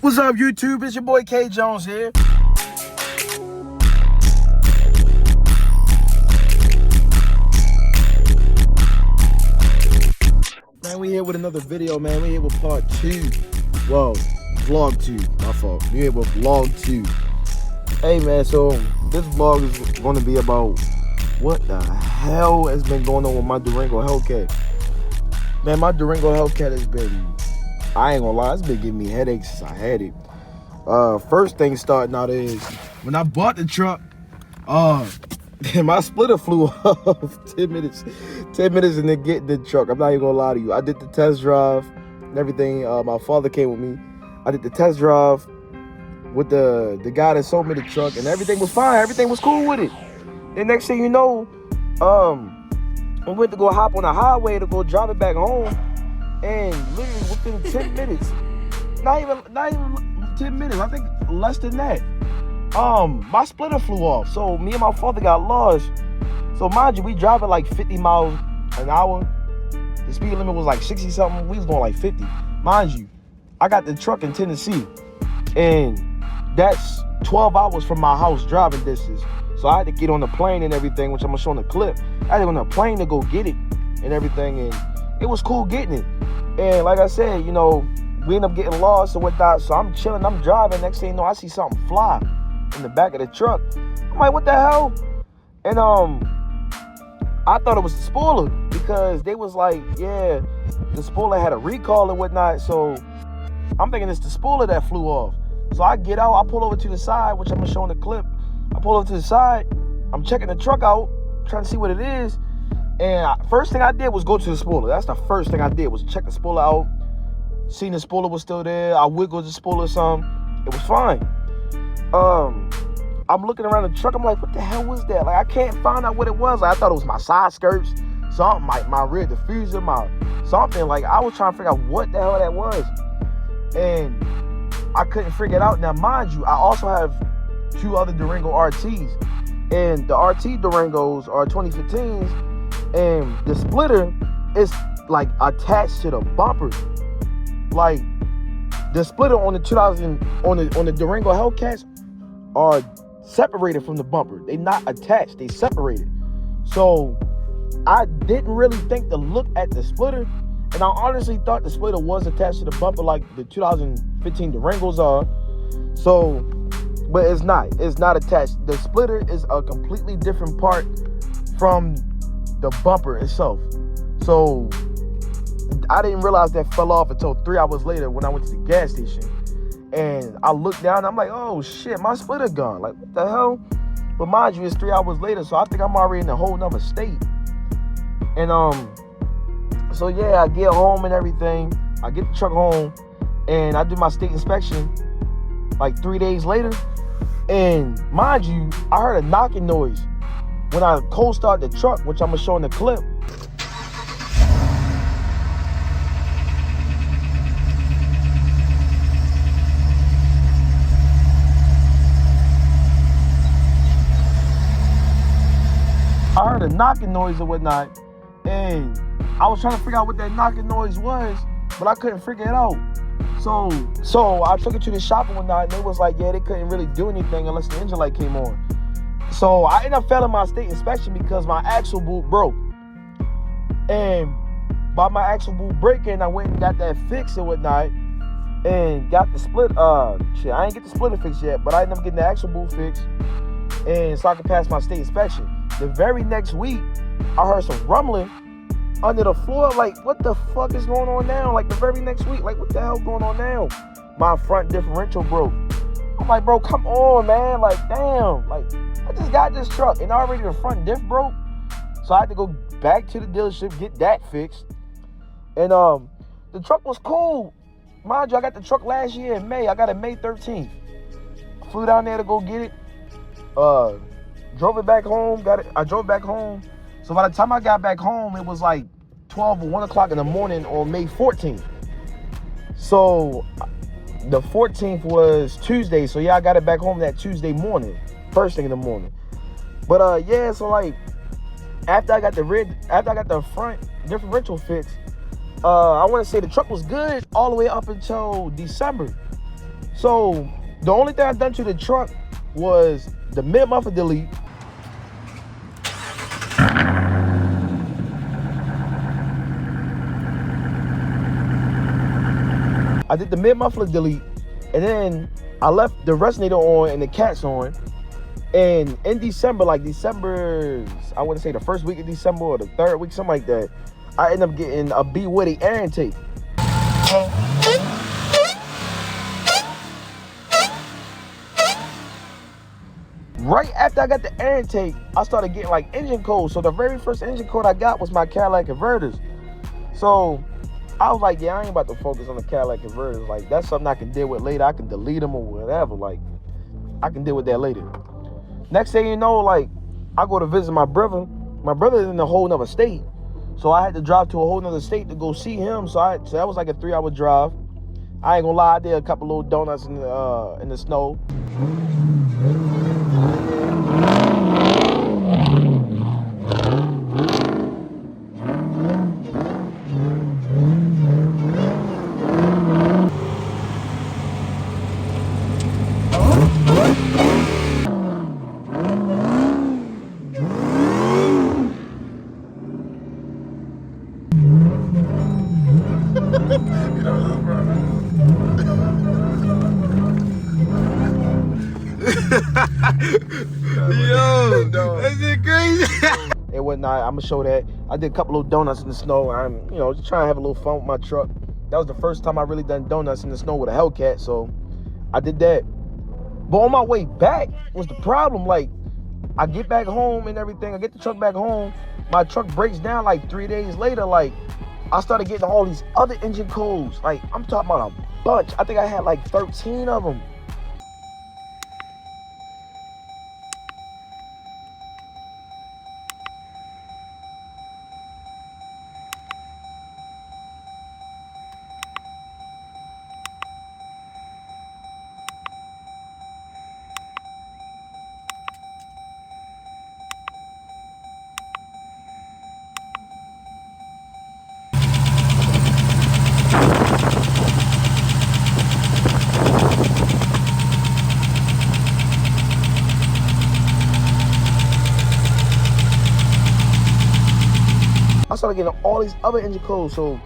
What's up, YouTube? It's your boy K Jones here. Man, we here with another video, man. We here with part 2. Well, vlog 2. My fault. We here with vlog 2. Hey, man, so this vlog is going to be about what the hell has been going on with my Durango hellcat. Man, my Durango hellcat has been, I ain't gonna lie, it's been giving me headaches since I had it. First thing starting out is, when I bought the truck, my splitter flew off 10 minutes into getting the truck. I'm not even gonna lie to you. I did the test drive and everything. My father came with me. I did the test drive with the guy that sold me the truck, and everything was fine. Everything was cool with it. The next thing you know, we went to go hop on the highway to go drive it back home, and literally within 10 minutes, not even 10 minutes, I think less than that, my splitter flew off. So me and my father got lost. So mind you, we drive at like 50 miles an hour. The speed limit was like 60 something. We was going like 50. Mind you, I got the truck in Tennessee, and that's 12 hours from my house driving distance. So I had to get on the plane and everything, which I'm gonna show in the clip. I had to get on the plane to go get it and everything, and it was cool getting it. And like I said, you know, we ended up getting lost and whatnot. So I'm chilling, I'm driving. Next thing you know, I see something fly in the back of the truck. I'm like, what the hell? And I thought it was the spoiler, because they was like, yeah, the spoiler had a recall and whatnot. So I'm thinking it's the spoiler that flew off. So I get out, I pull over to the side, which I'm gonna show in the clip. I pull over to the side, I'm checking the truck out, trying to see what it is. And first thing I did was go to the spoiler. That's the first thing I did, was check the spoiler out. Seen the spoiler was still there. I wiggled the spoiler some. It was fine. I'm looking around the truck. I'm like, what the hell was that? Like, I can't find out what it was. Like, I thought it was my side skirts, something, my rear diffuser, my something. Like, I was trying to figure out what the hell that was. And I couldn't figure it out. Now, mind you, I also have 2 other Durango RTs. And the RT Durangos are 2015s. And the splitter is, like, attached to the bumper. Like, the splitter on the 2000 on the Durango Hellcats are separated from the bumper. They not attached, they separated. So I didn't really think to look at the splitter, and I honestly thought the splitter was attached to the bumper like the 2015 Durangos are. So, but it's not attached. The splitter is a completely different part from the bumper itself. So I didn't realize that fell off until 3 hours later when I went to the gas station. And I looked down, and I'm like, oh shit, my splitter gone. Like, what the hell? But mind you, it's 3 hours later, so I think I'm already in a whole nother state. And so yeah, I get home and everything. I get the truck home, and I do my state inspection like 3 days later. And mind you, I heard a knocking noise when I cold start the truck, which I'm gonna show in the clip. I heard a knocking noise and whatnot, and I was trying to figure out what that knocking noise was, but I couldn't figure it out. So I took it to the shop and whatnot, and they was like, yeah, they couldn't really do anything unless the engine light came on. So I ended up failing my state inspection because my axle boot broke. And by my axle boot breaking, I went and got that fixed and whatnot, and got the split. I ain't get the splitter fixed yet, but I ended up getting the axle boot fixed, and so I could pass my state inspection. The very next week, I heard some rumbling under the floor. Like, what the fuck is going on now? Like, the very next week, like, what the hell going on now? My front differential broke. I'm like, bro, come on, man. Like, damn. Like, I just got this truck, and already the front diff broke. So I had to go back to the dealership, get that fixed. And the truck was cool. Mind you, I got the truck last year in May. I got it May 13th. Flew down there to go get it. Drove it back home. I drove back home. So by the time I got back home, it was like 12 or 1 o'clock in the morning on May 14th. So the 14th was Tuesday. So yeah, I got it back home that Tuesday morning, first thing in the morning. But yeah, so like after I got the front differential fixed, I want to say the truck was good all the way up until December. So the only thing I done to the truck was the mid muffler delete. I did the mid muffler delete, and then I left the resonator on and the cats on. And in December, I want to say the first week of December or the third week, something like that, I ended up getting a B Woody air intake. Right after I got the air intake, I started getting like engine codes. So the very first engine code I got was my Cadillac converters. So I was like, yeah, I ain't about to focus on the Cadillac converters. Like, that's something I can deal with later. I can delete them or whatever. Like, I can deal with that later. Next thing you know, like, I go to visit my brother. My brother is in a whole nother state. So I had to drive to a whole nother state to go see him. So that was like a 3-hour drive. I ain't gonna lie, I did a couple little donuts in the snow. Yo, that's it crazy. And whatnot, I'm gonna show that. I did a couple of donuts in the snow. I'm, just trying to have a little fun with my truck. That was the first time I really done donuts in the snow with a Hellcat, so I did that. But on my way back was the problem. Like, I get back home and everything. I get the truck back home. My truck breaks down like 3 days later. Like, I started getting all these other engine codes. Like, I'm talking about a bunch. I think I had like 13 of them. I started getting all these other engine codes. So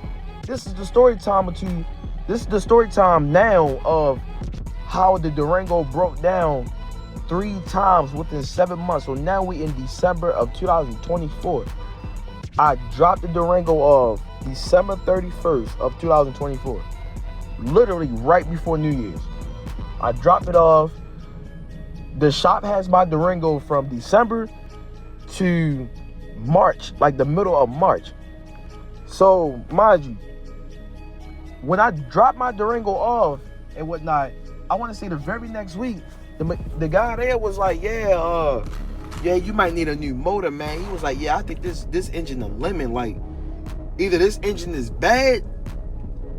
this is the story time this is the story time now of how the Durango broke down 3 times within 7 months. So now we in December of 2024. I dropped the Durango off December 31st of 2024. Literally right before New Year's. I dropped it off. The shop has my Durango from December to March, like the middle of March. So mind you, when I dropped my Durango off and whatnot, I want to say the very next week, the guy there was like, yeah, you might need a new motor, man. He was like, yeah, I think this engine a lemon. Like, either this engine is bad,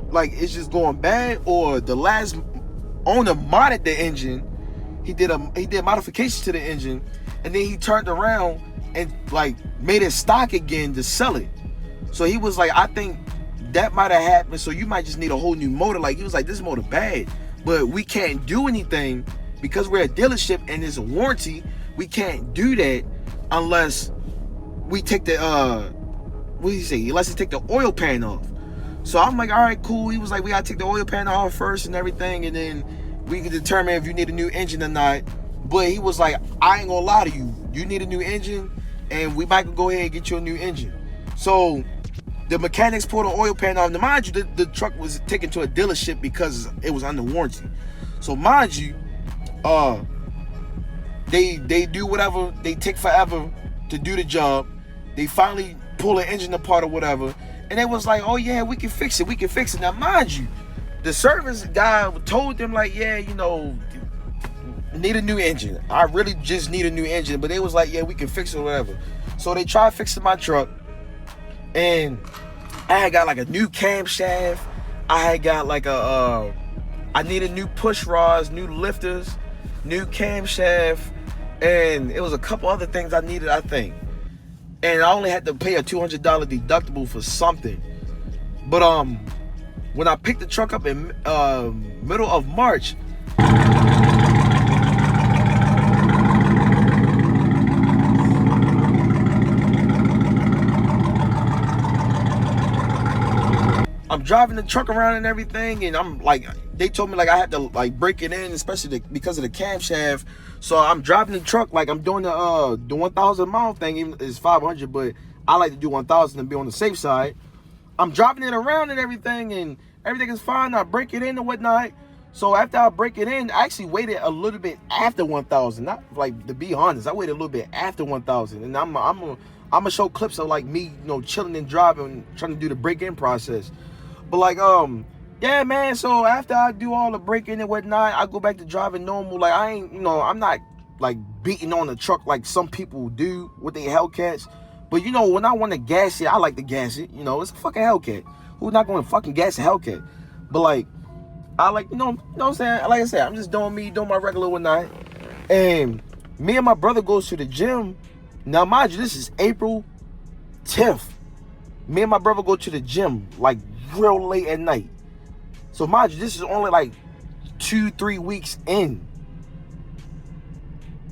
like it's just going bad, or the last owner modded the engine. He did modifications to the engine, and then he turned around and like made it stock again to sell it. So he was like, I think that might have happened, so you might just need a whole new motor. Like, he was like, this motor bad, but we can't do anything because we're a dealership and it's a warranty. We can't do that unless we take the unless we take the oil pan off. So I'm like, all right, cool. He was like, we gotta take the oil pan off first and everything, and then we can determine if you need a new engine or not. But he was like, I ain't gonna lie to you, you need a new engine, and we might go ahead and get you a new engine. So the mechanics pulled the oil pan off. Now, mind you, the truck was taken to a dealership because it was under warranty. So mind you, they do whatever. They take forever to do the job. They finally pull the engine apart or whatever, and they was like, oh yeah, we can fix it. We can fix it. Now, mind you, the service guy told them like, yeah, need a new engine. I really just need a new engine. But they was like, yeah, we can fix it or whatever. So they tried fixing my truck, and I had got like a new camshaft. I had got like I needed new push rods, new lifters, new camshaft, and it was a couple other things I needed, I think. And I only had to pay a $200 deductible for something. But when I picked the truck up in middle of March, I'm driving the truck around and everything, and I'm like, they told me like I had to like break it in, especially because of the camshaft. So I'm driving the truck like I'm doing the 1,000 mile thing. Even it's 500, but I like to do 1,000 and be on the safe side. I'm driving it around and everything is fine. I break it in and whatnot. So after I break it in, I actually waited a little bit after 1,000. Not like, to be honest, I waited a little bit after 1,000, and I'm gonna show clips of like me, you know, chilling and driving, trying to do the break-in process. But like, yeah, man. So after I do all the break-in and whatnot, I go back to driving normal. Like I ain't, you know, I'm not like beating on the truck like some people do with their Hellcats. But you know, when I want to gas it, I like to gas it. You know, it's a fucking Hellcat. Who's not going to fucking gas a Hellcat? But like, I like, you know what I'm saying? Like I said, I'm just doing me, doing my regular whatnot. And me and my brother goes to the gym. Now, mind you, this is April 10th. Me and my brother go to the gym like real late at night. So mind you, this is only like 2-3 weeks in.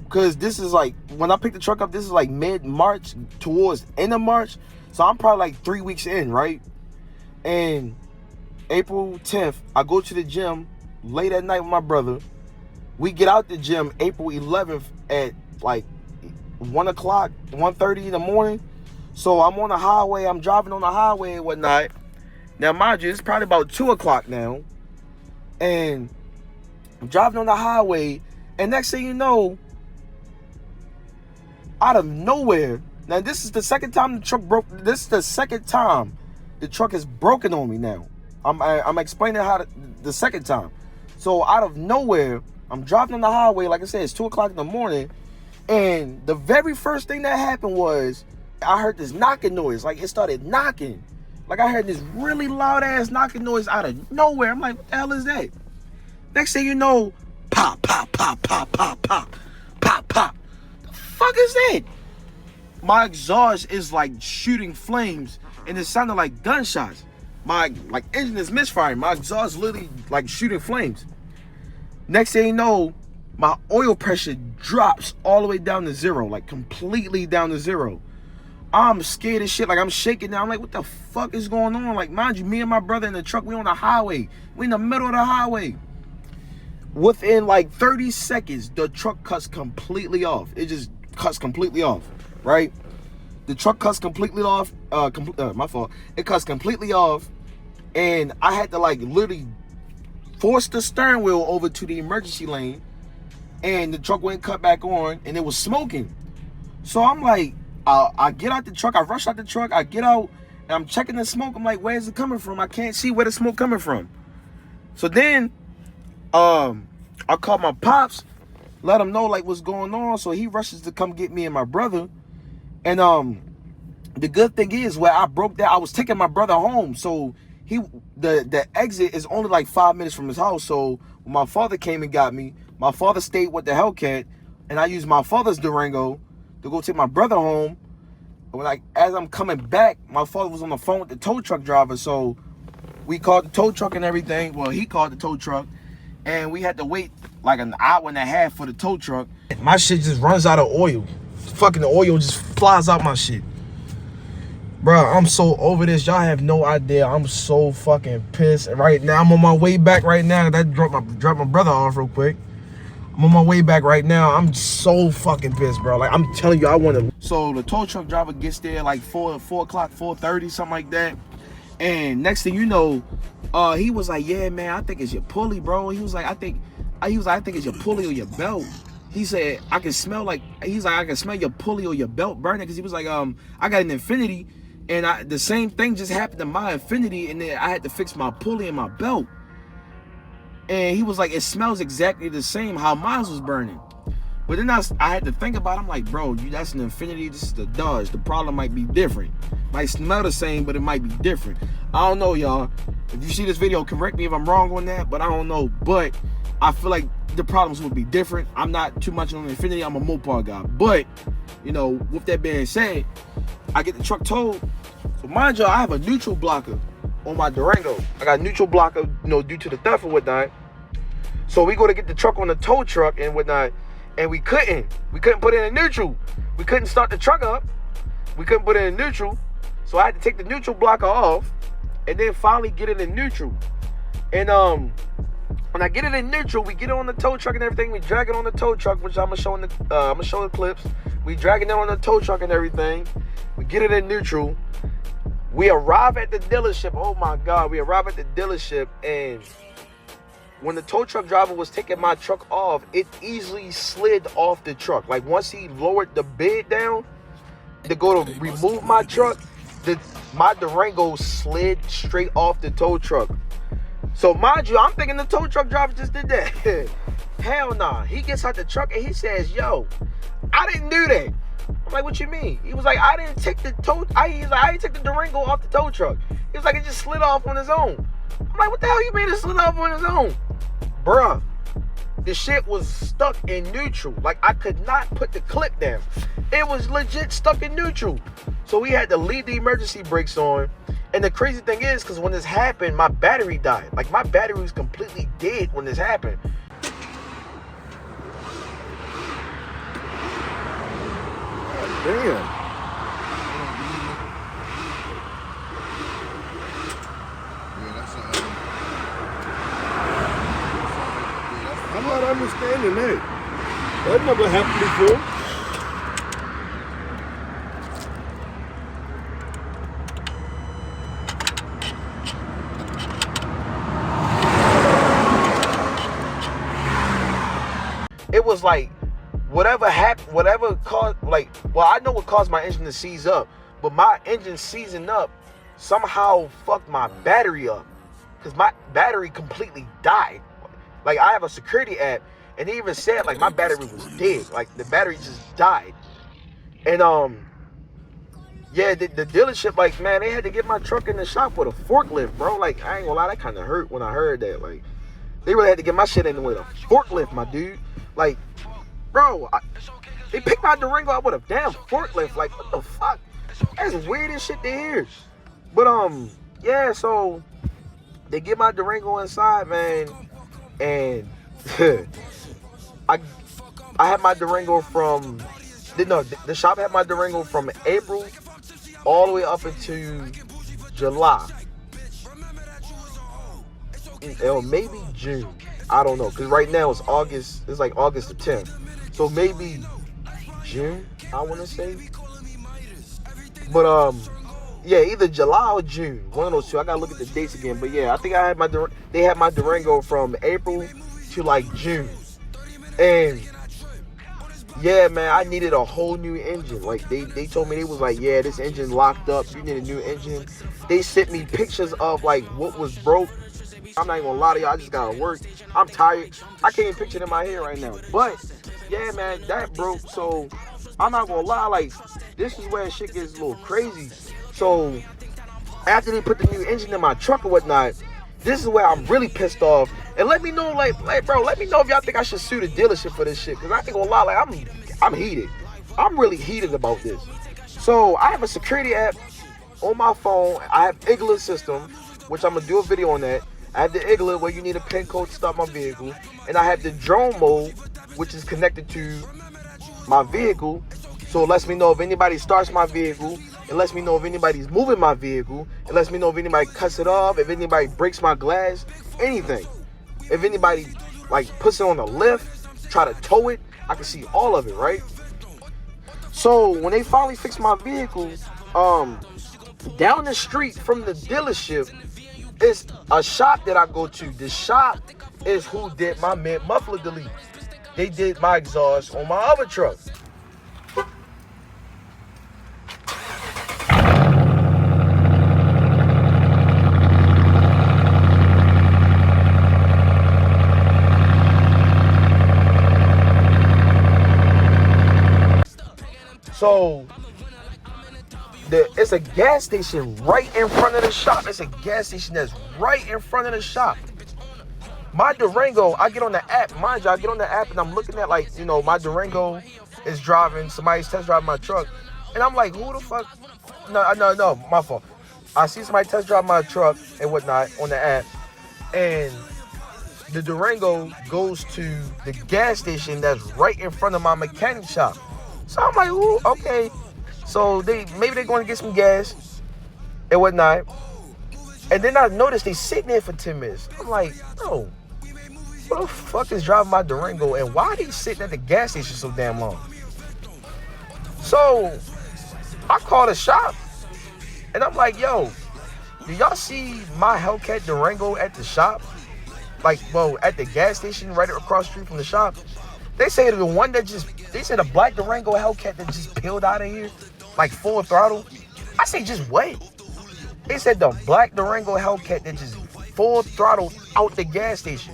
Because this is like, when I picked the truck up, this is like mid-March towards end of March. So I'm probably like 3 weeks in, right? And April 10th, I go to the gym late at night with my brother. We get out the gym April 11th at like 1 o'clock, 1:30 in the morning. So I'm on the highway, I'm driving on the highway and whatnot. Now, mind you, it's probably about 2 o'clock now. And I'm driving on the highway, and next thing you know, out of nowhere, now this is the second time the truck broke. This is the second time the truck is broken on me now. I'm explaining how the second time. So out of nowhere, I'm driving on the highway. Like I said, it's 2 o'clock in the morning. And the very first thing that happened was I heard this knocking noise. Like it started knocking. Like I heard this really loud ass knocking noise out of nowhere. I'm like, what the hell is that? Next thing you know, pop, pop, pop, pop, pop, pop, pop, pop. The fuck is that? My exhaust is like shooting flames, and it sounded like gunshots. My like engine is misfiring. My exhaust literally like shooting flames. Next thing you know, my oil pressure drops all the way down to zero, like completely down to zero. I'm scared as shit. Like I'm shaking now. I'm like, what the fuck is going on? Like, mind you, me and my brother in the truck, we on the highway. We in the middle of the highway. Within like 30 seconds, the truck cuts completely off. It just cuts completely off, right? The truck cuts completely off. My fault. It cuts completely off. And I had to like literally force the steering wheel over to the emergency lane. And the truck went cut back on, and it was smoking. So I'm like, I get out the truck. I rush out the truck. I get out, and I'm checking the smoke. I'm like, where is it coming from? I can't see where the smoke coming from. So then, I call my pops, let him know like what's going on. So he rushes to come get me and my brother. And the good thing is, where I broke that, I was taking my brother home. So the exit is only like 5 minutes from his house. So when my father came and got me, my father stayed with the Hellcat, and I used my father's Durango to go take my brother home. And as I'm coming back, my father was on the phone with the tow truck driver. So we called the tow truck and everything. Well, he called the tow truck, and we had to wait like an hour and a half for the tow truck. My shit just runs out of oil. Fucking oil just flies out my shit. Bro, I'm so over this. Y'all have no idea. I'm so fucking pissed. Right now, I'm on my way back right now. I dropped my brother off real quick. I'm on my way back right now. I'm so fucking pissed, bro. Like, I'm telling you, I want to. So the tow truck driver gets there like 4 o'clock, 4:30, something like that. And next thing you know, he was like, yeah, man, I think it's your pulley, bro. He was like, I think it's your pulley or your belt. He said, I can smell your pulley or your belt burning. Because he was like, I got an Infinity, and the same thing just happened to my Infinity, and then I had to fix my pulley and my belt. And he was like, it smells exactly the same how mine was burning. But then I had to think about it. I'm like, bro, that's an Infinity. This is the Dodge. The problem might be different. Might smell the same, but it might be different. I don't know, y'all. If you see this video, correct me if I'm wrong on that, but I don't know. But I feel like the problems would be different. I'm not too much on Infinity. I'm a Mopar guy. But, you know, with that being said, I get the truck towed. So mind y'all, I have a neutral blocker on my Durango. I got a neutral blocker, you know, due to the theft and whatnot. So we go to get the truck on the tow truck and whatnot, and we couldn't put it in neutral. We couldn't start the truck up. We couldn't put it in neutral. So I had to take the neutral blocker off and then finally get it in neutral. And when I get it in neutral, we get it on the tow truck and everything. We drag it on the tow truck, which I'm gonna show the clips. We dragging it on the tow truck and everything. We get it in neutral. We arrive at the dealership. Oh my God, we arrive at the dealership, and when the tow truck driver was taking my truck off, it easily slid off the truck. Like once he lowered the bed down to go to remove my truck, my Durango slid straight off the tow truck. So mind you, I'm thinking the tow truck driver just did that. Hell nah. He gets out the truck and he says, yo, I didn't do that. I'm like, what you mean? He was like, I didn't take the I didn't take the Durango off the tow truck. He was like, it just slid off on its own. I'm like, what the hell you mean it slid off on its own? Bruh, the shit was stuck in neutral. Like, I could not put the clip down. It was legit stuck in neutral. So we had to leave the emergency brakes on. And the crazy thing is, because when this happened, my battery died. Like, my battery was completely dead when this happened. Damn. I'm not understanding that. That never happened before. It was like whatever happened, whatever caused, like, well, I know what caused my engine to seize up, but my engine seizing up somehow fucked my battery up, because my battery completely died. Like, I have a security app, and they even said, like, my battery was dead. Like, the battery just died. And, yeah, the dealership, like, man, they had to get my truck in the shop with a forklift, bro. Like, I ain't gonna lie, that kind of hurt when I heard that. Like, they really had to get my shit in with a forklift, my dude. Like, bro, they picked my Durango up with a damn forklift. Like, what the fuck? That's weird as shit to hear. But, yeah, so they get my Durango inside, man. And I had my Durango from, the shop had my Durango from April all the way up into July. Or maybe June. I don't know, because right now it's August. It's like August the 10th. So maybe June, I want to say. But, yeah, either July or June. One of those two. I got to look at the dates again. But, yeah, I think they had my Durango from April to, like, June. And, yeah, man, I needed a whole new engine. Like, they told me, they was like, yeah, this engine locked up. You need a new engine. They sent me pictures of, like, what was broke. I'm not even gonna lie to y'all, I just gotta work. I'm tired. I can't even picture it in my head right now. But, yeah, man, that broke. So, I'm not gonna lie, like, this is where shit gets a little crazy. So, after they put the new engine in my truck or whatnot, this is where I'm really pissed off. And let me know, like bro, let me know if y'all think I should sue the dealership for this shit. Because I ain't gonna lie, like, I'm heated. I'm really heated about this. So, I have a security app on my phone. I have Igla system, which I'm gonna do a video on that. I have the Igla where you need a PIN code to start my vehicle. And I have the drone mode, which is connected to my vehicle. So it lets me know if anybody starts my vehicle. It lets me know if anybody's moving my vehicle. It lets me know if anybody cuts it off, if anybody breaks my glass, anything. If anybody, like, puts it on a lift, try to tow it, I can see all of it, right? So when they finally fixed my vehicle, down the street from the dealership, it's a shop that I go to. The shop is who did my mid muffler delete. They did my exhaust on my other truck. So it's a gas station right in front of the shop. It's a gas station that's right in front of the shop. My Durango, I get on the app. Mind you, I get on the app and I'm looking at, like, you know, my Durango is driving. Somebody's test driving my truck. And I'm like, who the fuck? No, my fault. I see somebody test drive my truck and whatnot on the app. And the Durango goes to the gas station that's right in front of my mechanic shop. So I'm like, ooh, okay. So maybe they're going to get some gas and whatnot. And then I noticed they sitting there for 10 minutes. I'm like, oh, what the fuck is driving my Durango, and why are they sitting at the gas station so damn long? So I called the shop and I'm like, yo, do y'all see my Hellcat Durango at the shop? Like, well, at the gas station right across the street from the shop. They say the one that they said a black Durango Hellcat that just peeled out of here, like full throttle. I say, just wait. They said the black Durango Hellcat that just full throttle out the gas station.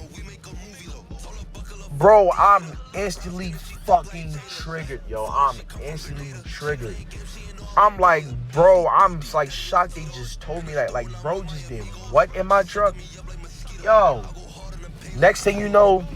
Bro, I'm instantly fucking triggered, yo. I'm instantly triggered. I'm like, bro, I'm like shocked they just told me that. Like, bro just did what in my truck? Yo, next thing you know,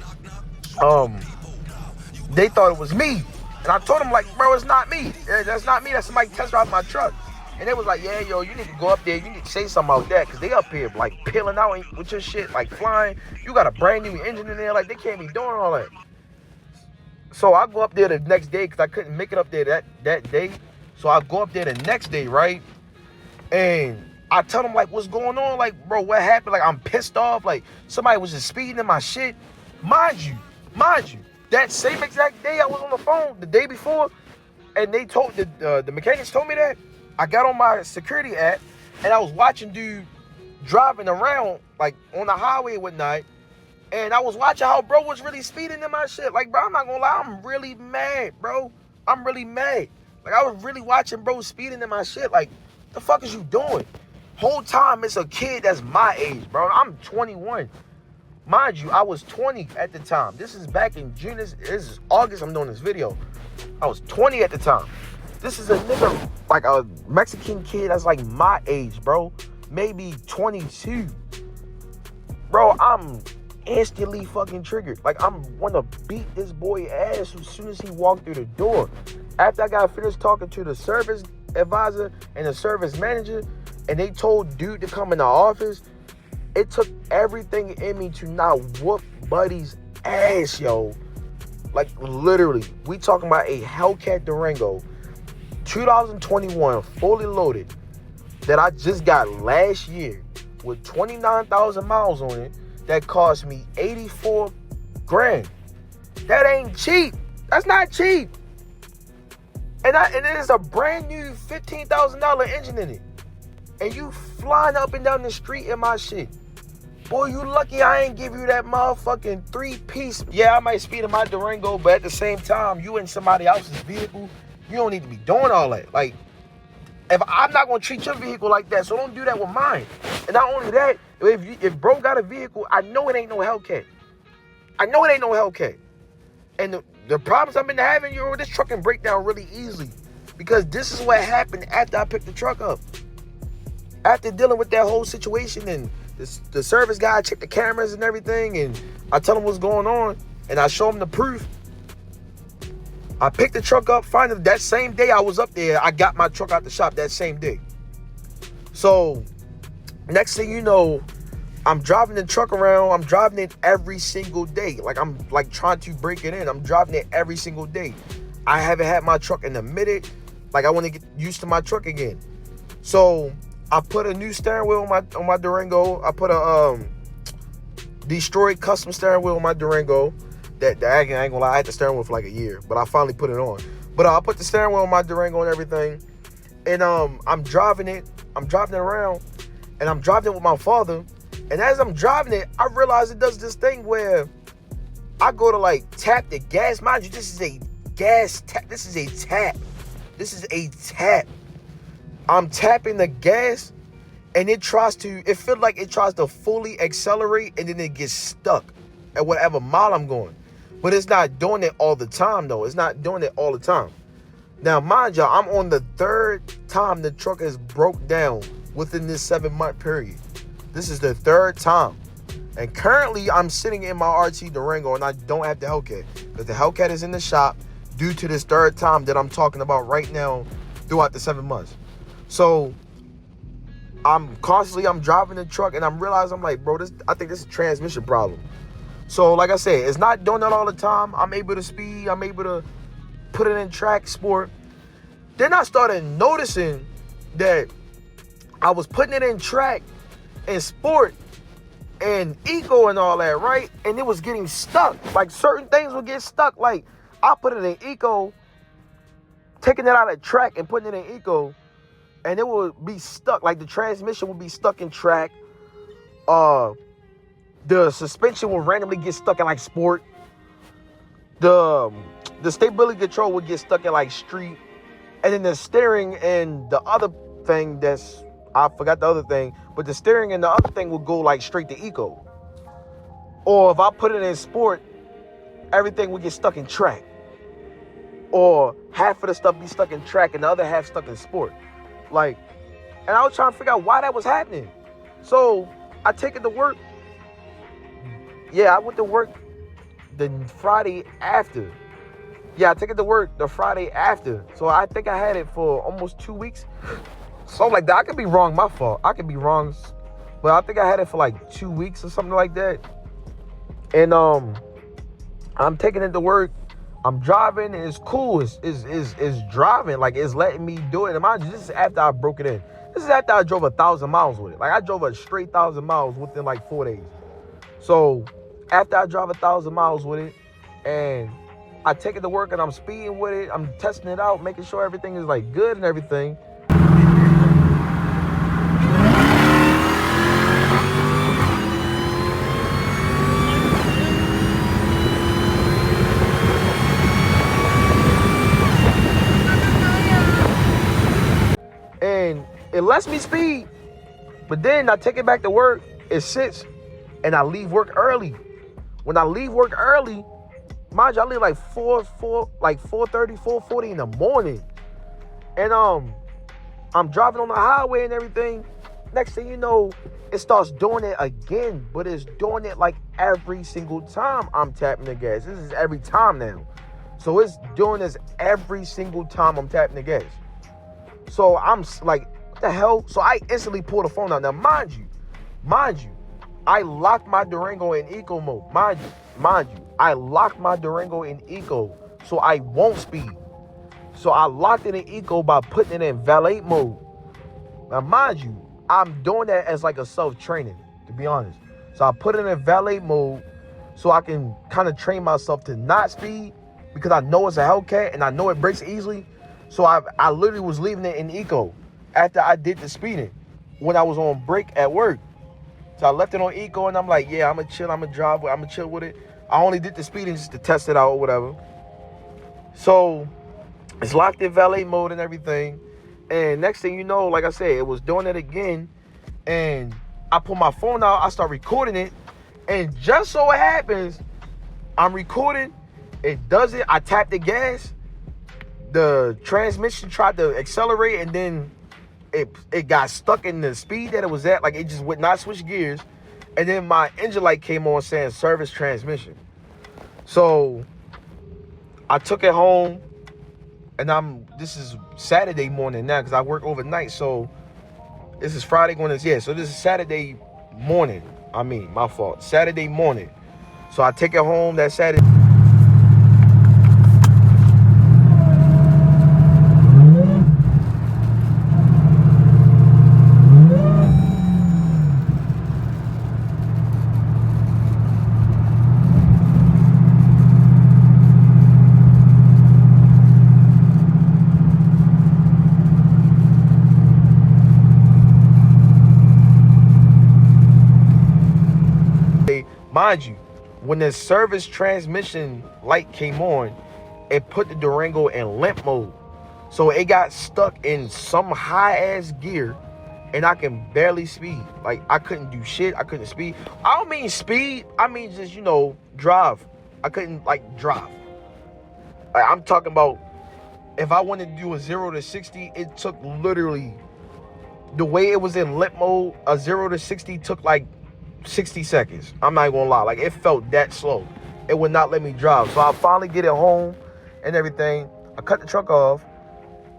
they thought it was me. And I told them, like, bro, it's not me. That's not me. That's somebody test drive my truck. And they was like, yeah, yo, you need to go up there. You need to say something about that. Because they up here, like, peeling out with your shit, like, flying. You got a brand new engine in there. Like, they can't be doing all that. So I go up there the next day because I couldn't make it up there that day. So I go up there the next day, right? And I tell them, like, what's going on? Like, bro, what happened? Like, I'm pissed off. Like, somebody was just speeding in my shit. Mind you, that same exact day I was on the phone, the day before, and they told, the mechanics told me that, I got on my security app, and I was watching dude driving around, like, on the highway one night, and I was watching how bro was really speeding in my shit. Like, bro, I'm not gonna lie, I'm really mad, bro. I'm really mad. Like, I was really watching bro speeding in my shit. Like, the fuck is you doing? Whole time, it's a kid that's my age, bro. I'm 21. Mind you, I was 20 at the time. This is back in June. This is August I'm doing this video. I was 20 at the time. This is a nigga, like a Mexican kid that's like my age, bro. Maybe 22. Bro, I'm instantly fucking triggered. Like, I'm wanna beat this boy ass as soon as he walked through the door. After I got finished talking to the service advisor and the service manager, and they told dude to come in the office, it took everything in me to not whoop Buddy's ass, yo. Like, literally, we talking about a Hellcat Durango, 2021, fully loaded, that I just got last year with 29,000 miles on it, that cost me 84 grand. That ain't cheap. That's not cheap. And it is a brand new $15,000 engine in it. And you flying up and down the street in my shit. Boy, you lucky I ain't give you that motherfucking 3-piece. Yeah, I might speed in my Durango, but at the same time, you in somebody else's vehicle, you don't need to be doing all that. Like, if I'm not gonna treat your vehicle like that, so don't do that with mine. And not only that, if bro got a vehicle, I know it ain't no Hellcat. I know it ain't no Hellcat. And the problems I've been having, yo, this truck can break down really easily. Because this is what happened after I picked the truck up. After dealing with that whole situation, and the service guy checked the cameras and everything, and I tell him what's going on, and I show him the proof. I picked the truck up. Finally, that same day I was up there, I got my truck out the shop that same day. So, next thing you know, I'm driving the truck around. I'm driving it every single day. Like, I'm like trying to break it in. I'm driving it every single day. I haven't had my truck in a minute. Like, I want to get used to my truck again. So I put a new steering wheel on my Durango. I put a destroyed custom steering wheel on my Durango. That I ain't gonna lie, I had the steering wheel for like a year, but I finally put it on. But I put the steering wheel on my Durango and everything, and I'm driving it around, and I'm driving it with my father. And as I'm driving it, I realize it does this thing where I go to like tap the gas. Mind you, this is a gas tap. This is a tap. I'm tapping the gas, and it feels like it tries to fully accelerate, and then it gets stuck at whatever mile I'm going. But it's not doing it all the time, though. It's not doing it all the time. Now, mind y'all, I'm on the third time the truck has broke down within this 7-month period. This is the third time. And currently, I'm sitting in my RT Durango, and I don't have the Hellcat. Because the Hellcat is in the shop due to this third time that I'm talking about right now throughout the 7 months. So, I'm driving the truck, and I'm realizing, I'm like, bro, I think this is a transmission problem. So like I said, it's not doing that all the time. I'm able to speed. I'm able to put it in track sport. Then I started noticing that I was putting it in track and sport and eco and all that, right? And it was getting stuck. Like certain things would get stuck. Like I put it in eco, taking it out of track and putting it in eco, and it would be stuck. Like the transmission would be stuck in track. The suspension will randomly get stuck in like sport. The stability control would get stuck in like street. And then the steering and the other thing I forgot the other thing, but the steering and the other thing will go like straight to eco. Or if I put it in sport, everything would get stuck in track. Or half of the stuff be stuck in track and the other half stuck in sport. Like, and I was trying to figure out why that was happening. So I take it to work. Yeah, I went to work the Friday after. Yeah, I took it to work the Friday after. So I think I had it for almost 2 weeks. So like that. I could be wrong, my fault. I could be wrong. But I think I had it for like 2 weeks or something like that. And I'm taking it to work. I'm driving and it's cool. It's driving. Like it's letting me do it. And mind you, this is after I broke it in. This is after I drove 1,000 miles with it. Like I drove a straight 1,000 miles within like 4 days. So after I drive 1,000 miles with it and I take it to work and I'm speeding with it, I'm testing it out, making sure everything is like good and everything. And it lets me speed, but then I take it back to work, it sits, and I leave work early. When I leave work early, mind you, I leave like 4:30, 4:40 in the morning. And I'm driving on the highway and everything. Next thing you know, it starts doing it again, but it's doing it like every single time I'm tapping the gas. This is every time now. So it's doing this every single time I'm tapping the gas. So I'm like, what the hell? So I instantly pull the phone out. Now, mind you, I locked my Durango in eco mode. Mind you, I locked my Durango in eco so I won't speed. So I locked it in eco by putting it in valet mode. Now, mind you, I'm doing that as like a self-training, to be honest. So I put it in valet mode so I can kind of train myself to not speed because I know it's a hellcat and I know it breaks easily. So I literally was leaving it in eco after I did the speeding when I was on break at work. So I left it on eco and I'm like, yeah, I'm going to chill, I'm going to drive, I'm going to chill with it. I only did the speeding just to test it out or whatever. So it's locked in valet mode and everything. And next thing you know, like I said, it was doing it again. And I pull my phone out, I start recording it. And just so it happens, I'm recording, it does it, I tap the gas. The transmission tried to accelerate and then it got stuck in the speed that it was at. Like it just would not switch gears. And then my engine light came on saying service transmission. So I took it home and this is Saturday morning now because I work overnight. So this is Friday going to, so this is Saturday morning. My fault. Saturday morning. So I take it home that Saturday. Mind you, when the service transmission light came on, it put the Durango in limp mode. So it got stuck in some high ass gear and I can barely speed. Like I couldn't do shit. I couldn't speed. I don't mean speed. I mean just, drive. I couldn't drive. Like, I'm talking about if I wanted to do a 0 to 60, it took literally, the way it was in limp mode, a 0 to 60 took like 60 seconds. I'm not gonna lie. Like it felt that slow. It would not let me drive. So I finally get it home and everything. I cut the truck off,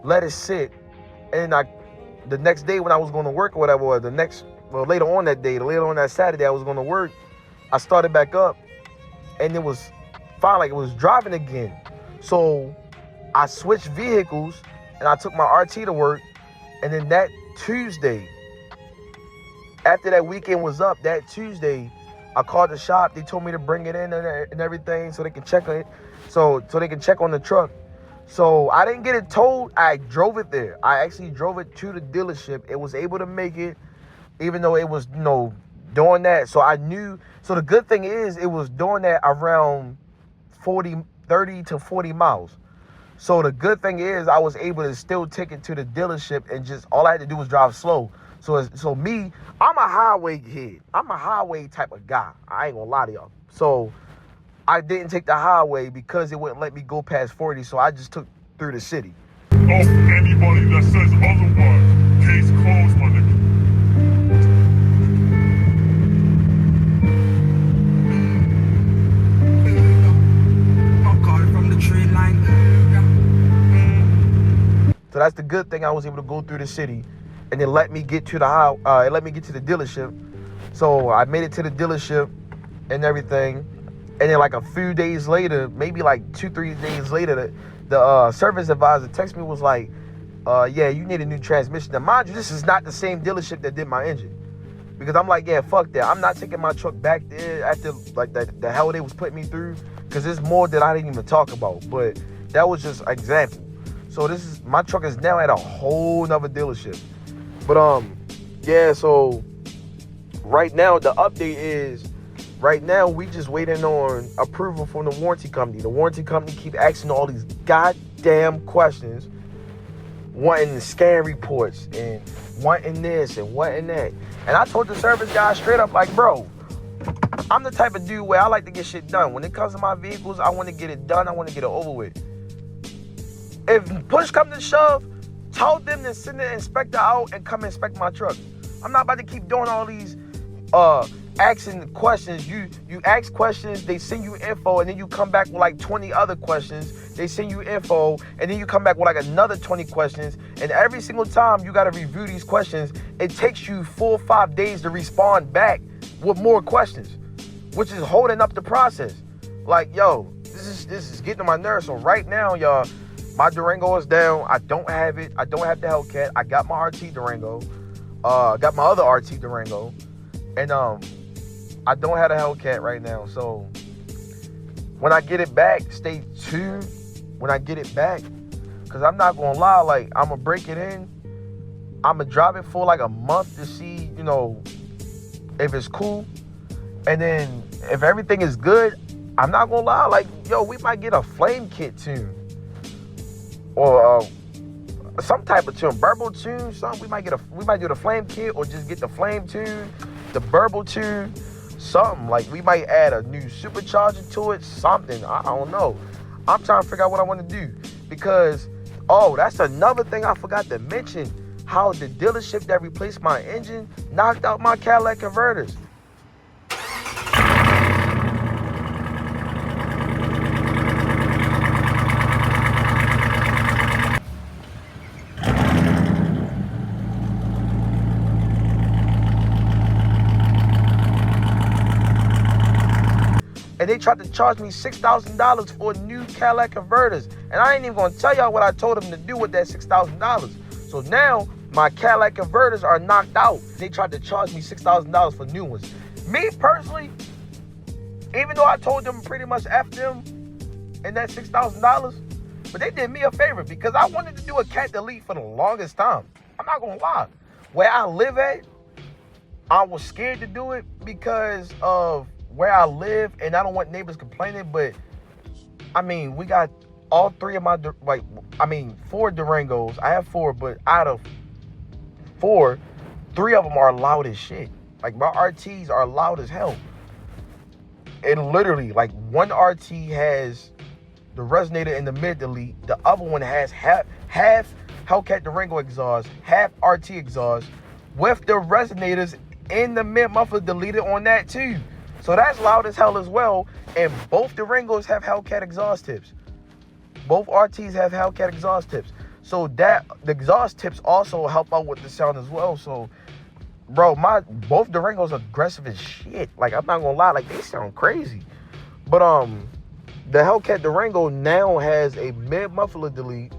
let it sit, and the next day when I was going to work or whatever, or later on that day, later on that Saturday I was going to work, I started back up and it was fine, like it was driving again. So I switched vehicles and I took my RT to work. And then that Tuesday, after that weekend was up, that Tuesday, I called the shop. They told me to bring it in and everything so they can check on it. So they can check on the truck. So I didn't get it towed. I drove it there. I actually drove it to the dealership. It was able to make it, even though it was, doing that. So I knew. So the good thing is it was doing that around 30 to 40 miles. So the good thing is I was able to still take it to the dealership and just all I had to do was drive slow. So me, I'm a highway kid. I'm a highway type of guy. I ain't gonna lie to y'all. So I didn't take the highway because it wouldn't let me go past 40. So I just took through the city. Oh, anybody that says otherwise, case closed, my nigga. So that's the good thing. I was able to go through the city, and it let me get to the it let me get to the dealership. So I made it to the dealership and everything, and then like a few days later, maybe like 2-3 days later, the service advisor texted me, was like, yeah, you need a new transmission. Now mind you, this is not the same dealership that did my engine, because I'm like, yeah, fuck that. I'm not taking my truck back there after like the hell they was putting me through, because there's more that I didn't even talk about. But that was just an example. So my truck is now at a whole nother dealership. But yeah, so right now the update is, right now we just waiting on approval from the warranty company. The warranty company keep asking all these goddamn questions, wanting scan reports and wanting this and wanting that. And I told the service guy straight up, like, bro, I'm the type of dude where I like to get shit done. When it comes to my vehicles, I want to get it done. I want to get it over with. If push comes to shove, tell them to send the inspector out and come inspect my truck. I'm not about to keep doing all these asking questions. You ask questions, they send you info, and then you come back with like 20 other questions. They send you info, and then you come back with like another 20 questions. And every single time you got to review these questions, it takes you 4 or 5 days to respond back with more questions, which is holding up the process. Like, yo, this is getting on my nerves. So right now, y'all, my Durango is down. I don't have it. I don't have the Hellcat. I got my RT Durango. Got my other RT Durango. And I don't have a Hellcat right now. So when I get it back, stay tuned when I get it back. Because I'm not going to lie. Like, I'm going to break it in. I'm going to drive it for like a month to see, if it's cool. And then if everything is good, I'm not going to lie. Like, yo, we might get a flame kit tune. Or some type of tune, burble tune, something. We might do the flame kit, or just get the flame tune, the burble tune, something. Like, we might add a new supercharger to it, something. I don't know. I'm trying to figure out what I want to do, because that's another thing I forgot to mention. How the dealership that replaced my engine knocked out my Cadillac converters. And they tried to charge me $6,000 for new Cadillac converters. And I ain't even going to tell y'all what I told them to do with that $6,000. So now my Cadillac converters are knocked out. They tried to charge me $6,000 for new ones. Me personally, even though I told them pretty much F them and that $6,000, but they did me a favor, because I wanted to do a cat delete for the longest time. I'm not going to lie. Where I live at, I was scared to do it because of where I live, and I don't want neighbors complaining. But I mean, we got all three of my 4 Durangos. I have 4, but out of 4, 3 of them are loud as shit. Like, my RTs are loud as hell. And literally, like, one RT has the resonator in the mid delete. The other one has half Hellcat Durango exhaust, half RT exhaust, with the resonators in the mid muffler deleted on that too. So that's loud as hell as well. And both Durangos have Hellcat exhaust tips. Both RTs have Hellcat exhaust tips. So the exhaust tips also help out with the sound as well. So, bro, both Durangos are aggressive as shit. Like, I'm not gonna lie, like, they sound crazy. But the Hellcat Durango now has a mid muffler delete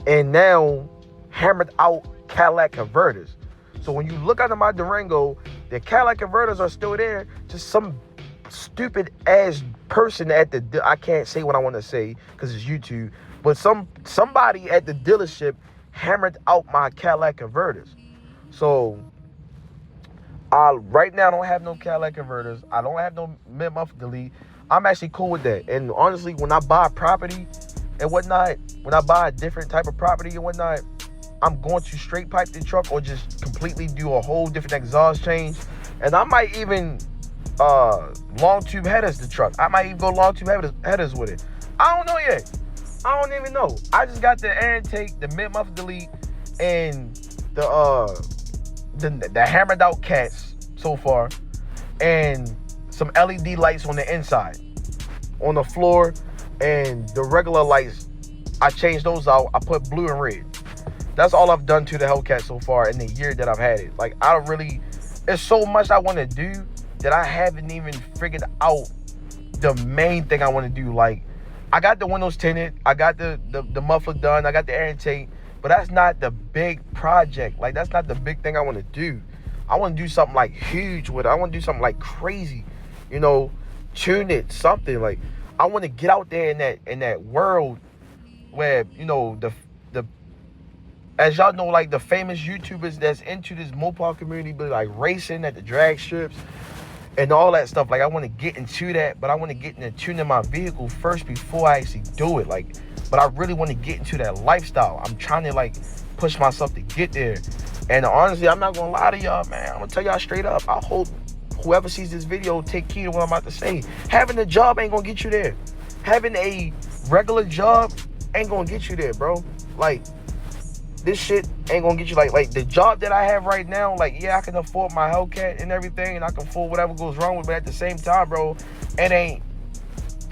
and now hammered out Cadillac converters. So when you look under my Durango, the Cadillac converters are still there. Just some stupid ass person at the I can't say what I want to say because it's YouTube, but somebody at the dealership hammered out my Cadillac converters. So I right now don't have no Cadillac converters. I don't have no mid muffler delete. I'm actually cool with that. And honestly, when I buy property and whatnot, when I buy a different type of property and whatnot, I'm going to straight pipe the truck or just completely do a whole different exhaust change. And I might even long tube headers the truck. I might even go long tube headers with it. I don't know yet. I don't even know. I just got the air intake, the mid muffler delete, and the hammered out cats so far, and some LED lights on the inside, on the floor, and the regular lights, I changed those out. I put blue and red. That's all I've done to the Hellcat so far in the year that I've had it. Like, it's so much I want to do that I haven't even figured out the main thing I want to do. Like, I got the windows tinted, I got the muffler done, I got the air intake, but that's not the big project. Like, that's not the big thing I want to do. I want to do something like huge with it. I want to do something like crazy, tune it, something. Like, I want to get out there in that world where, the as y'all know, like, the famous YouTubers that's into this Mopar community, but like racing at the drag strips and all that stuff. Like, I want to get into that, but I want to get into tuning my vehicle first before I actually do it. Like, but I really want to get into that lifestyle. I'm trying to, like, push myself to get there. And honestly, I'm not gonna lie to y'all, man. I'm gonna tell y'all straight up. I hope whoever sees this video take key to what I'm about to say. Having a job ain't gonna get you there. Having a regular job ain't gonna get you there, bro. Like, this shit ain't gonna get you, like the job that I have right now. Like, yeah, I can afford my Hellcat and everything, and I can afford whatever goes wrong with it. But at the same time, bro, it ain't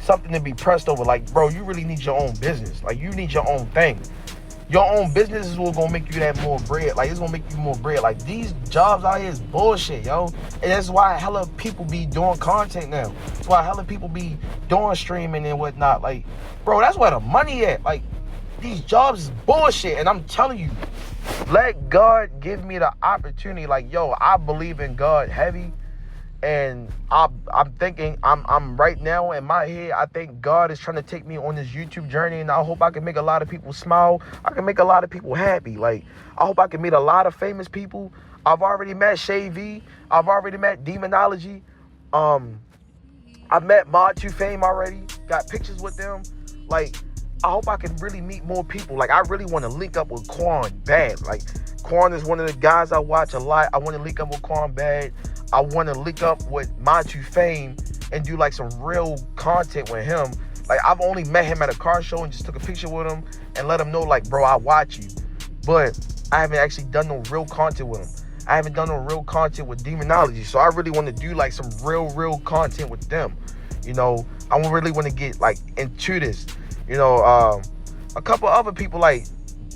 something to be pressed over. Like, bro, you really need your own business. Like, you need your own thing. Your own business is what's gonna make you that more bread. Like, it's gonna make you more bread. Like, these jobs out here is bullshit, yo. And that's why hella people be doing content now. That's why hella people be doing streaming and whatnot. Like, bro, that's where the money at. Like, these jobs is bullshit. And I'm telling you, let God give me the opportunity. Like, yo, I believe in God heavy. And I'm thinking, I'm right now in my head, I think God is trying to take me on this YouTube journey, and I hope I can make a lot of people smile. I can make a lot of people happy. Like, I hope I can meet a lot of famous people. I've already met Shay V. I've already met Demonology. I've met Mod 2 Fame already. Got pictures with them. Like, I hope I can really meet more people. Like, I really want to link up with Quan bad. Like, Quan is one of the guys I watch a lot. I want to link up with Quan bad. I want to link up with Mod 2 Fame and do, like, some real content with him. Like, I've only met him at a car show and just took a picture with him and let him know, like, bro, I watch you. But I haven't actually done no real content with him. I haven't done no real content with Demonology. So I really want to do, like, some real content with them. I really want to get, like, into this. A couple other people, like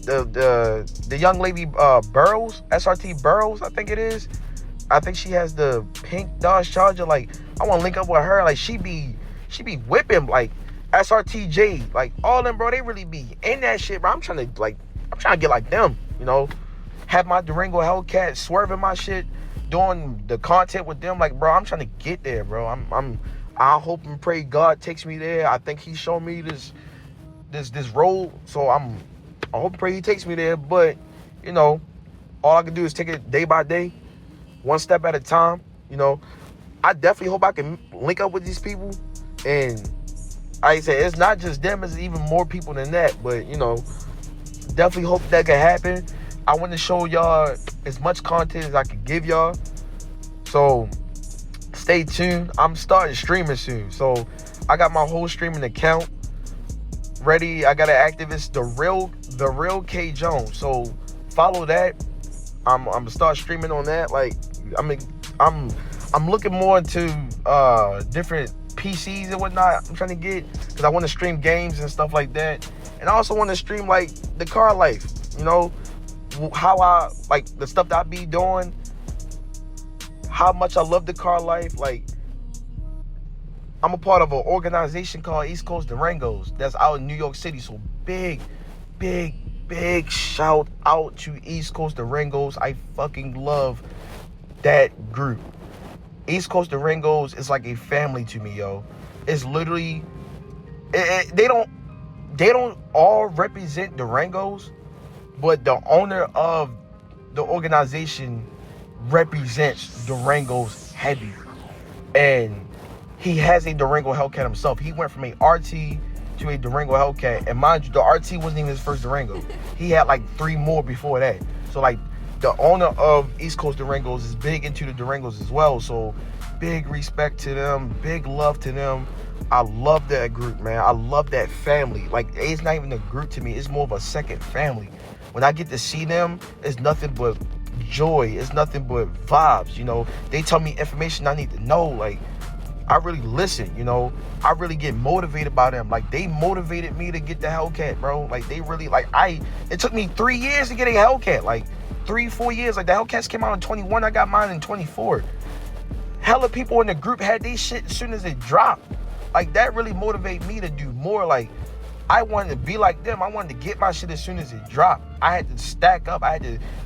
the young lady Burrows, SRT Burrows, I think it is. I think she has the pink Dodge Charger. Like, I want to link up with her. Like, she be whipping, like, SRTJ, like, all them, bro. They really be in that shit, bro. I'm trying to get like them. Have my Durango Hellcat swerving my shit, doing the content with them. Like, bro, I'm trying to get there, bro. I hope and pray God takes me there. I think He showed me this road, so I hope and pray He takes me there. But all I can do is take it day by day, one step at a time. I definitely hope I can link up with these people, and like I said, it's not just them, it's even more people than that. But definitely hope that can happen. I want to show y'all as much content as I can give y'all, so stay tuned. I'm starting streaming soon, so I got my whole streaming account ready. I got an activist, the real K Jones. So follow that. I'm gonna start streaming on that. Like, I'm looking more into different PCs and whatnot. I'm trying to get, because I want to stream games and stuff like that, and I also want to stream, like, the car life. How I, like, the stuff that I be doing, how much I love the car life. Like, I'm a part of an organization called East Coast Durangos that's out in New York City. So big shout out to East Coast Durangos. I fucking love that group. East Coast Durangos is like a family to me, yo. It's literally, they don't all represent Durangos, but the owner of the organization represents Durangos heavy. And he has a Durango hellcat himself. He went from a RT to a Durango hellcat. And mind you, the RT wasn't even his first Durango. He had like 3 more before that. So like the owner of East Coast Durangos is big into the Durangos as well. So big respect to them. Big love to them. I love that group, man. I love that family. Like, it's not even a group to me. It's more of a second family. When I get to see them, it's nothing but joy. It's nothing but vibes, you know. They tell me information I need to know. Like, I really listen, you know. I really get motivated by them. Like, they motivated me to get the hellcat, bro. Like, they really, like, it took me 3 years to get a hellcat. Like, 3-4 years. Like, the hellcats came out in 21. I got mine in 24. Hella people in the group had they shit as soon as it dropped. Like, that really motivated me to do more. Like, I wanted to be like them. I wanted to get my shit as soon as it dropped. I had to stack up. I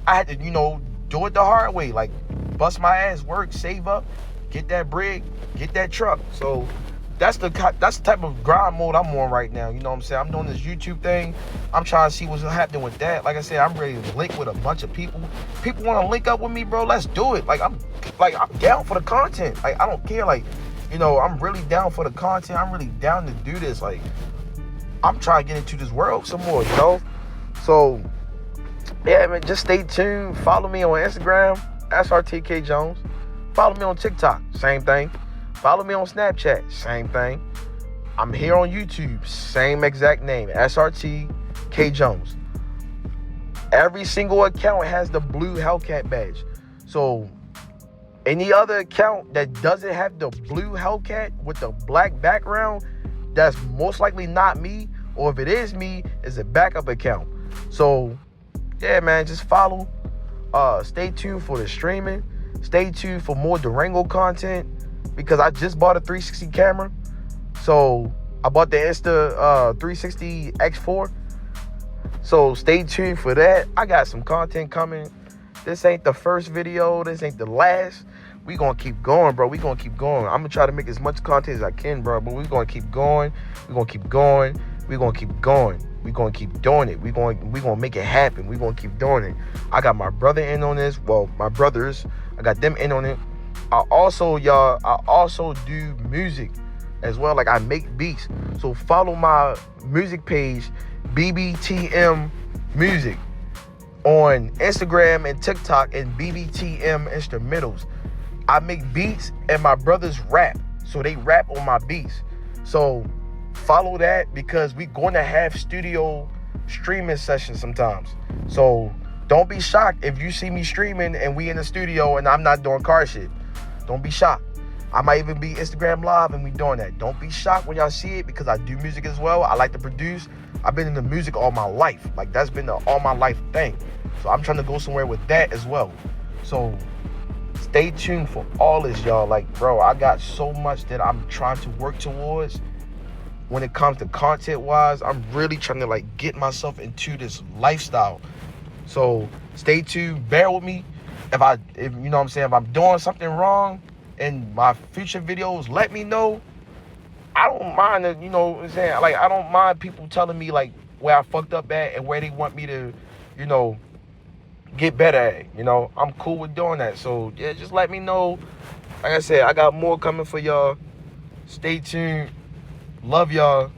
had to, you know, do it the hard way. Like, bust my ass, work, save up, get that bread, get that truck. So that's the type of grind mode I'm on right now. You know what I'm saying? I'm doing this YouTube thing. I'm trying to see what's happening with that. Like I said, I'm ready to link with a bunch of people. People want to link up with me, bro. Let's do it. Like, I'm down for the content. Like, I don't care. Like, you know, I'm really down for the content. I'm really down to do this. Like, I'm trying to get into this world some more, you know? So, yeah, man, just stay tuned. Follow me on Instagram, SRTK Jones. Follow me on TikTok, same thing. Follow me on Snapchat, same thing. I'm here on YouTube, same exact name, SRTK Jones. Every single account has the blue Hellcat badge. So, any other account that doesn't have the blue Hellcat with the black background, that's most likely not me, or if it is me, it's a backup account. So, yeah, man, just follow. Stay tuned for the streaming. Stay tuned for more Durango content, because I just bought a 360 camera. So, I bought the Insta 360 X4. So, stay tuned for that. I got some content coming. This ain't the first video. This ain't the last. We gonna keep going, bro. We gonna keep going. I'm gonna try to make as much content as I can, bro. But we gonna keep going. We gonna keep going. We gonna keep going. We gonna keep doing it. We gonna make it happen. We gonna keep doing it. I got my brother in on this. Well, my brothers. I got them in on it. I also do music as well. Like, I make beats. So follow my music page, BBTM Music, on Instagram and TikTok, and BBTM Instrumentals. I make beats and my brothers rap. So they rap on my beats. So follow that, because we're going to have studio streaming sessions sometimes. So don't be shocked if you see me streaming and we in the studio and I'm not doing car shit. Don't be shocked. I might even be Instagram live and we doing that. Don't be shocked when y'all see it, because I do music as well. I like to produce. I've been into music all my life. Like, that's been the all my life thing. So I'm trying to go somewhere with that as well. So stay tuned for all this, y'all. Like, bro, I got so much that I'm trying to work towards when it comes to content wise. I'm really trying to, like, get myself into this lifestyle. So stay tuned. Bear with me. If you know what I'm saying, if I'm doing something wrong in my future videos, let me know. I don't mind it, you know what I'm saying? Like, I don't mind people telling me, like, where I fucked up at and where they want me to, you know, get better at. You know, I'm cool with doing that. So, yeah, just let me know. Like I said, I got more coming for y'all. Stay tuned. Love y'all.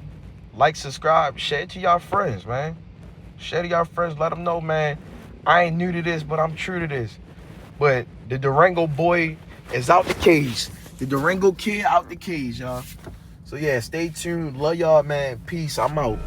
Like, subscribe, share it to y'all friends, man. Share to y'all friends. Let them know, man, I ain't new to this, but I'm true to this. But the Durango boy is out the cage. The Durango kid out the cage, y'all. So, yeah, stay tuned. Love y'all, man. Peace. I'm out.